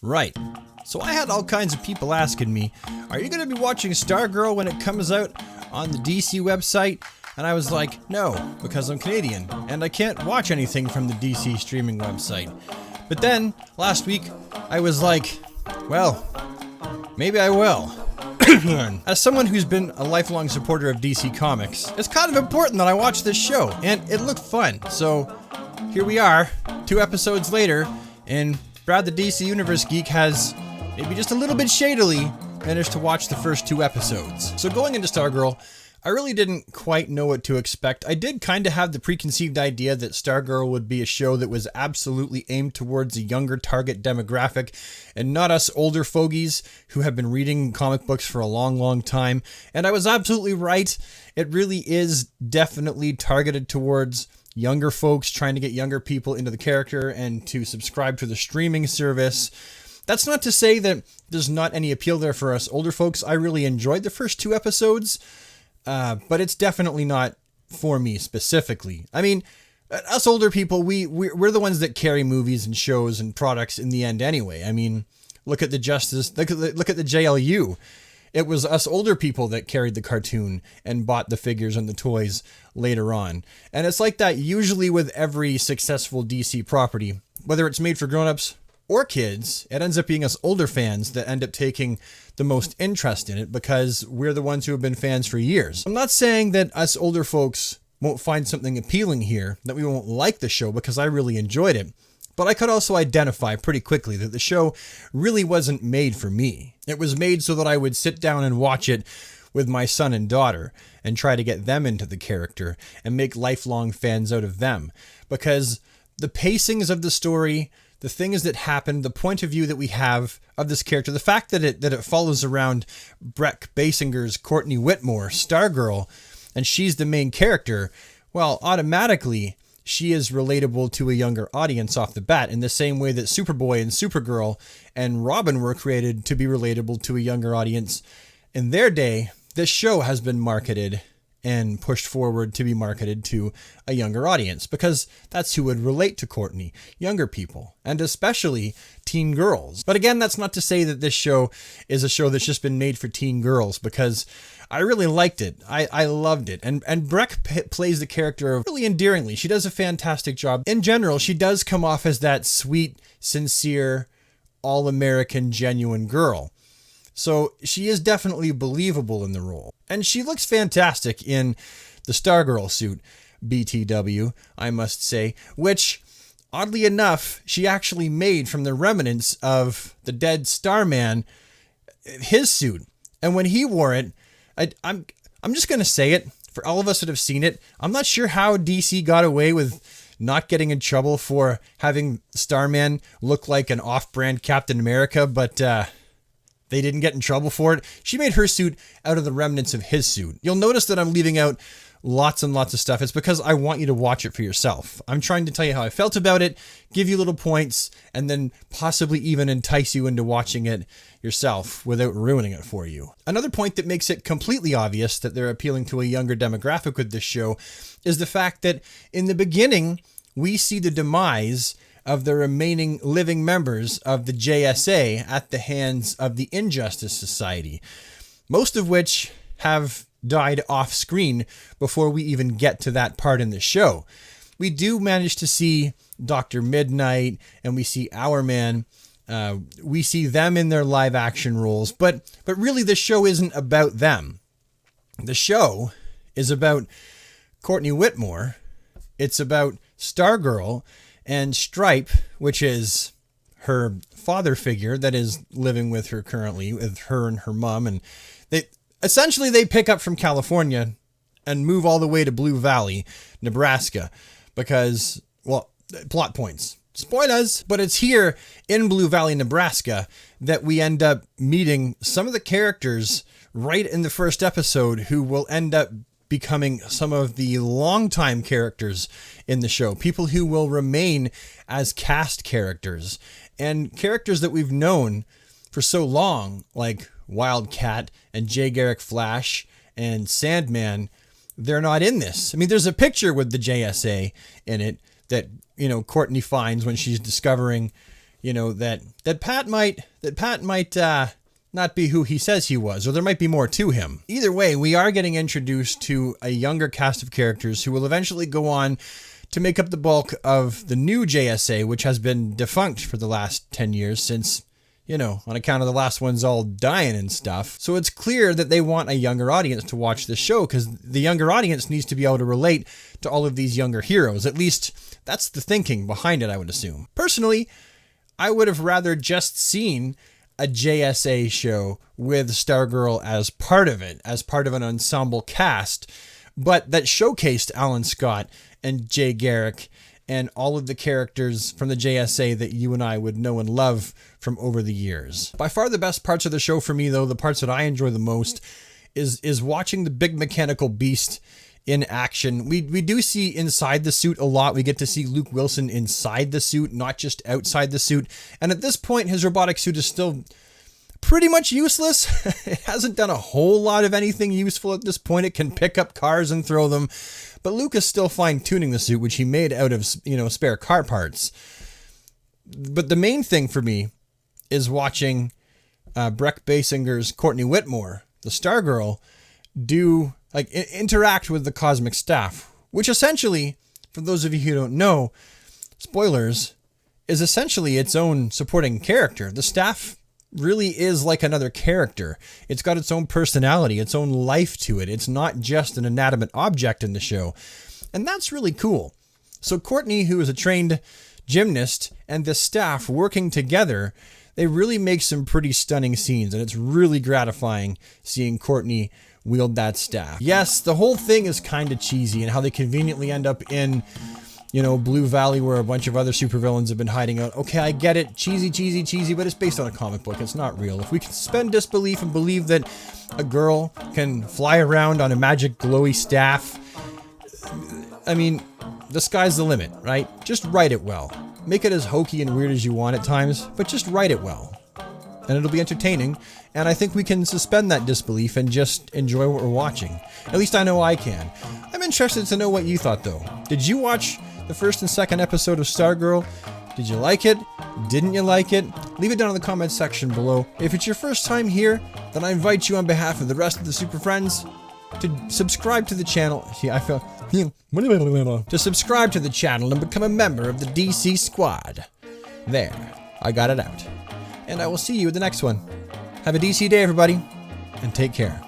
Right. So I had all kinds of people asking me, are you going to be watching Stargirl when it comes out on the DC website? And I was like, no, because I'm Canadian, and I can't watch anything from the DC streaming website. But then, last week, I was like, well, maybe I will. As someone who's been a lifelong supporter of DC Comics, it's kind of important that I watch this show, and it looked fun. So, here we are, 2 episodes later, and Brad the DC Universe Geek has, maybe just a little bit shadily, managed to watch the first 2 episodes. So going into Stargirl, I really didn't quite know what to expect. I did kind of have the preconceived idea that Stargirl would be a show that was absolutely aimed towards a younger target demographic and not us older fogies who have been reading comic books for a long, long time. And I was absolutely right. It really is definitely targeted towards younger folks trying to get younger people into the character and to subscribe to the streaming service. That's not to say that there's not any appeal there for us older folks. I really enjoyed the first 2 episodes. But it's definitely not for me specifically. I mean, us older people, we're the ones that carry movies and shows and products in the end anyway. I mean, look at the JLU. It was us older people that carried the cartoon and bought the figures and the toys later on. And it's like that usually with every successful DC property, whether it's made for grown-ups or kids, it ends up being us older fans that end up taking the most interest in it because we're the ones who have been fans for years. I'm not saying that us older folks won't find something appealing here, that we won't like the show, because I really enjoyed it. But I could also identify pretty quickly that the show really wasn't made for me. It was made so that I would sit down and watch it with my son and daughter and try to get them into the character and make lifelong fans out of them. Because the pacings of the story, the things that happen, the point of view that we have of this character, the fact that it follows around Breck Basinger's Courtney Whitmore, Stargirl, and she's the main character, well, automatically she is relatable to a younger audience off the bat in the same way that Superboy and Supergirl and Robin were created to be relatable to a younger audience. In their day, this show has been marketed and pushed forward to be marketed to a younger audience because that's who would relate to Courtney, younger people, and especially teen girls. But again, that's not to say that this show is a show that's just been made for teen girls, because I really liked it. I loved it. And Breck plays the character really endearingly. She does a fantastic job. In general, she does come off as that sweet, sincere, all-American, genuine girl. So she is definitely believable in the role. And she looks fantastic in the Stargirl suit, BTW, I must say, which, oddly enough, she actually made from the remnants of the dead Starman, his suit. And when he wore it, I'm just going to say it, for all of us that have seen it, I'm not sure how DC got away with not getting in trouble for having Starman look like an off-brand Captain America, but they didn't get in trouble for it. She made her suit out of the remnants of his suit. You'll notice that I'm leaving out lots and lots of stuff. It's because I want you to watch it for yourself. I'm trying to tell you how I felt about it, give you little points, and then possibly even entice you into watching it yourself without ruining it for you. Another point that makes it completely obvious that they're appealing to a younger demographic with this show is the fact that in the beginning, we see the demise of the remaining living members of the JSA at the hands of the Injustice Society, most of which have died off screen before we even get to that part in the show. We do manage to see Dr. Midnight and we see Hourman. We see them in their live action roles, but really the show isn't about them. The show is about Courtney Whitmore. It's about Stargirl and Stripe, which is her father figure that is living with her currently, with her and her mom. And they pick up from California and move all the way to Blue Valley, Nebraska, because, well, plot points. Spoilers! But it's here in Blue Valley, Nebraska, that we end up meeting some of the characters right in the first episode who will end up becoming some of the longtime characters in the show, people who will remain as cast characters, and characters that we've known for so long, like Wildcat and Jay Garrick Flash and Sandman. They're not in this. I mean, there's a picture with the JSA in it that, Courtney finds when she's discovering, you know, that Pat might not be who he says he was, or there might be more to him. Either way, we are getting introduced to a younger cast of characters who will eventually go on to make up the bulk of the new JSA, which has been defunct for the last 10 years since, you know, on account of the last ones all dying and stuff. So it's clear that they want a younger audience to watch this show, because the younger audience needs to be able to relate to all of these younger heroes. At least that's the thinking behind it, I would assume. Personally, I would have rather just seen a JSA show with Stargirl as part of it, as part of an ensemble cast, but that showcased Alan Scott and Jay Garrick and all of the characters from the JSA that you and I would know and love from over the years. By far the best parts of the show for me, though, the parts that I enjoy the most, is watching the big mechanical beast in action. We do see inside the suit a lot. We get to see Luke Wilson inside the suit, not just outside the suit. And at this point, his robotic suit is still pretty much useless. It hasn't done a whole lot of anything useful at this point. It can pick up cars and throw them. But Luke is still fine-tuning the suit, which he made out of, you know, spare car parts. But the main thing for me is watching Breck Basinger's Courtney Whitmore, the Stargirl, interact with the cosmic staff, which essentially, for those of you who don't know, spoilers, is essentially its own supporting character. The staff really is like another character. It's got its own personality, its own life to it. It's not just an inanimate object in the show. And that's really cool. So Courtney, who is a trained gymnast, and the staff working together, they really make some pretty stunning scenes, and it's really gratifying seeing Courtney wield that staff. Yes, the whole thing is kind of cheesy, and how they conveniently end up in, you know, Blue Valley, where a bunch of other supervillains have been hiding out. Okay, I get it. Cheesy, but it's based on a comic book. It's not real. If we can suspend disbelief and believe that a girl can fly around on a magic glowy staff, I mean, the sky's the limit, right? Just write it well. Make it as hokey and weird as you want at times, but just write it well. And it'll be entertaining, and I think we can suspend that disbelief and just enjoy what we're watching. At least I know I can. I'm interested to know what you thought, though. Did you watch the first and second episode of Stargirl? Did you like it? Didn't you like it? Leave it down in the comments section below. If it's your first time here, then I invite you on behalf of the rest of the Super Friends to subscribe to the channel. See, I feel... to subscribe to the channel and become a member of the DC Squad. There, I got it out. And I will see you at the next one. Have a DC day, everybody, and take care.